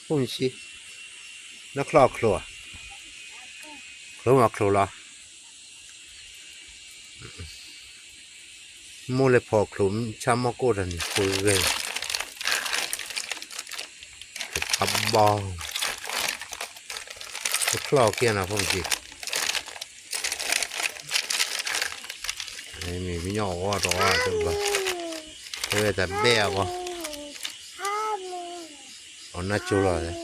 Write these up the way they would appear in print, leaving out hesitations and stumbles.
พุ่งชีนักคลอครัวครัวมาครัวละมูเลยพอคลุมชามมกูดันคุยเลยขับบอลคลอเกียนะพุ่งชีไอ้มีไม่ยอว่าตัวจังเลยเฮ้ยแต่เบี้ยวะอ๋อน่าจูเลย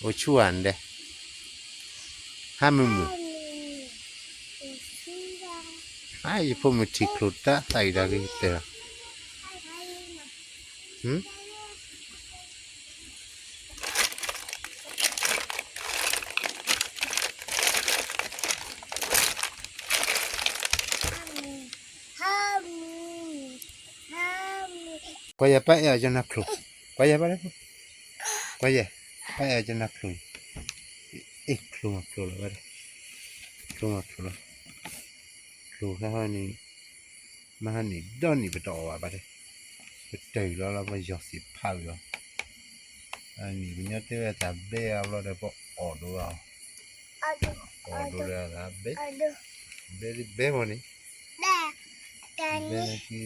โอ้ชวนเด้ห้ามือไอ้พวกมันทิครุตตาใส่ได้กี่เตะไปยังไปยังจะนักครูไปยังไปเลยไปยังไปยังจะนักครูครูมาครูแล้วไปครูมาครูแล้วครูแค่นี้มาหันนี่ดอนนี่ไปต่อว่าไปเลยไปเตะแล้วเราไปยอดสิบพันแล้วอันนี้เป็นยอดเตะแต่เบี้ยเราได้พอออดูเราออดูแล้วนะเบี้ยมันนี่เบี้ยที่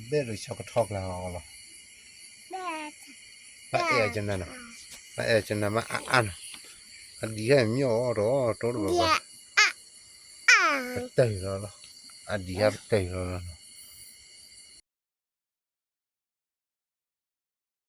เบี้ยเราชอบกระทอกแล้วเราไปจะนั่นนะไปจะนั่นมาอันดีแค่ไม่เอาหรอตัวแบบไปเตะแล้วอันดีแค่ไปเตะแล้ว